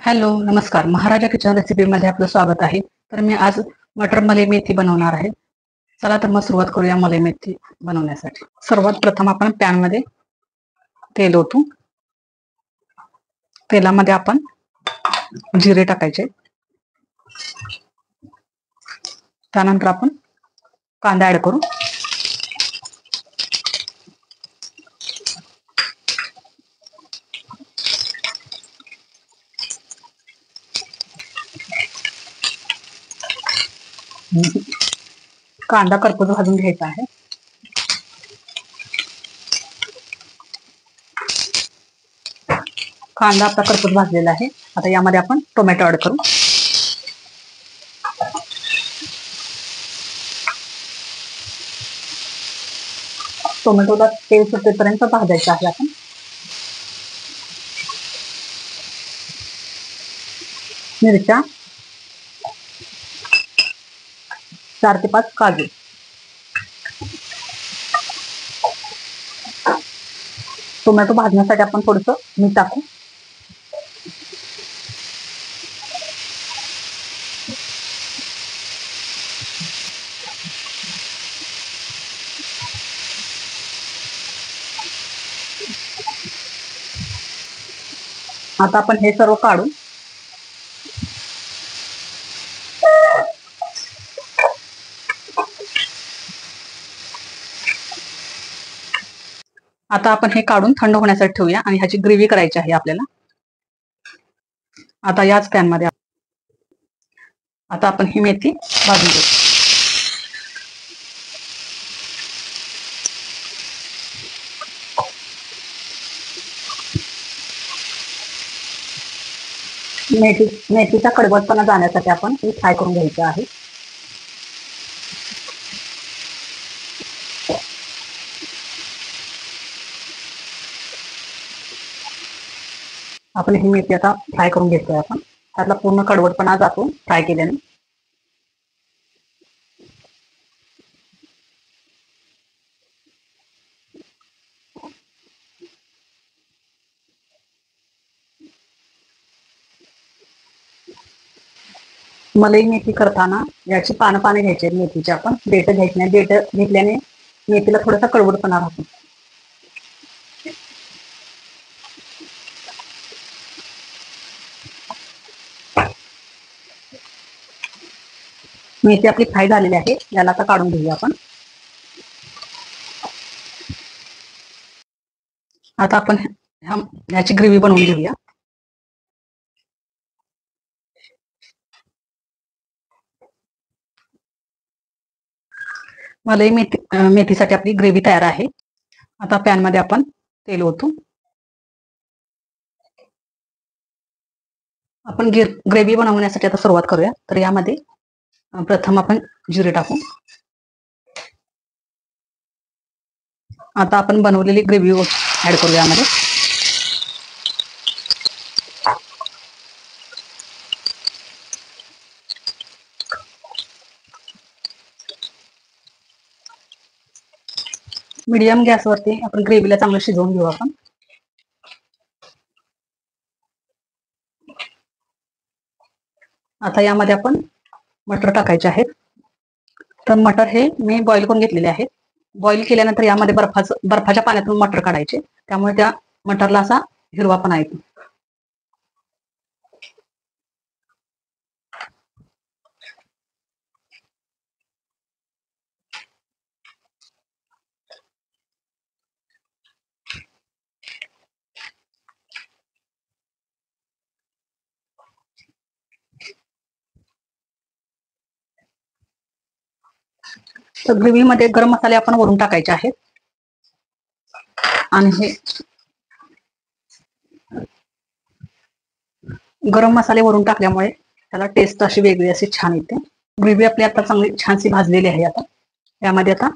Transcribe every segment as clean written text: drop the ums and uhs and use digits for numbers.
Hello, नमस्कार. महाराजा kitchen रेसिपीमध्ये आपलं स्वागत आहे. तर मी आज मटर मलाई मेथी बनवणार आहे. चला तर मग सुरुवात करूया मलाई मेथी बनवण्यासाठी. सर्वात प्रथम आपण पॅनमध्ये तेल ओतू. तेलामध्ये आपण जिरे टाकायचे. त्यानंतर आपण कांदा ऍड करू. कांदा करपूस भाजून घ्यायचा आहे. कांदा आता करपूस भाजलेला आहे. आता यामध्ये आपण टोमॅटो ऍड करू. टोमॅटोला तेल सुटेपर्यंत भाजायचं आहे आपण. मिरच्या, 4 ते 5 काजू, टोमॅटो भाजण्यासाठी आपण थोडंसं मीठ टाकू. आता आपण हे सर्व काढू. आता आपण हे काढून थंड होण्यासाठी ठेवूया आणि ह्याची ग्रेव्ही करायची आहे आपल्याला. आता याच पॅनमध्ये आता आपण ही मेथी भाजून घेऊ. मेथीचा कडवटपणा जाण्यासाठी आपण हे फ्राय करून घ्यायचं आहे. आपण ही मेथी आता फ्राय करून घेतोय आपण. त्यातला पूर्ण कडवटपणा जातो फ्राय केल्याने. मलाई मेथी करताना याची पानं घ्यायची मेथीची. आपण देठ घ्यायची नाही. देठ घेतल्याने मेथीला थोडासा कडवटपणा राहतो. मेथी आपली फ्राय झालेली आहे. याला आता काढून घेऊया आपण. आता आपण याची ग्रेव्ही बनवून घेऊया. मलाई मेथीसाठी आपली ग्रेव्ही तयार आहे. आता पॅनमध्ये आपण तेल ओतू. आपण ग्रेव्ही बनवण्यासाठी आता सुरुवात करूया. तर यामध्ये प्रथम आपण जिरे टाकू. आता आपण बनवलेली ग्रेव्ही ऍड करू यामध्ये. मीडियम गॅसवरती आपण ग्रेव्हीला चांगलं शिजवून घेऊ आपण. आता यामध्ये आपण मटर टाकायचे आहेत. तर मटर हे मी बॉईल करून घेतलेले आहेत. बॉईल केल्यानंतर यामध्ये बर्फाच्या पाण्यातून मटर काढायचे. त्यामुळे त्या मटरला असा हिरवापणा येतो. तर ग्रेव्ही मध्ये गरम मसाले आपण वरून टाकायचे आहेत. आणि हे गरम मसाले वरून टाकल्यामुळे त्याला टेस्ट अशी वेगळी अशी छान येते. ग्रेव्ही आपली आता चांगली छानशी भाजलेली आहे. आता यामध्ये आता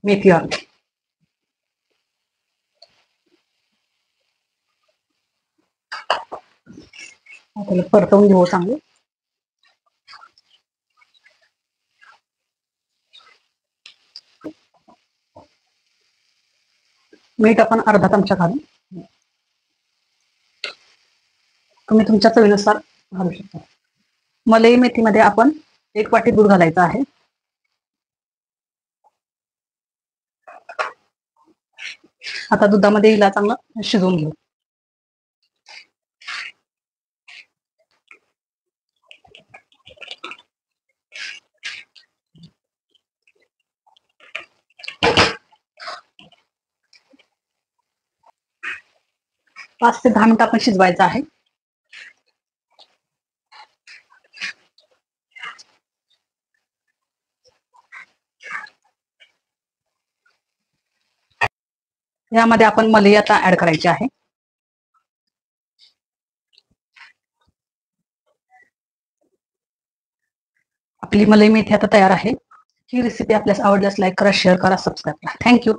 मेथी घालू. त्याला परतवून घेऊ चांगले. मीठ आपण अर्धा चमचा घालू. तुम्ही तुमच्या चवीनुसार घालू शकता. मलई मेथीमध्ये आपण 1 वाटी दूध घालायचं आहे. आता दुधामध्ये हिला चांगलं शिजवून घेऊ. पाच ते 10 मिनिटं आपण शिजवायचं आहे. यामध्ये आपण मलई आता ऍड करायची आहे. आपली मलई मेथी आता तयार आहे. ही रेसिपी आपल्यास आवडल्यास लाईक करा, शेअर करा, सबस्क्राईब करा. थँक्यू.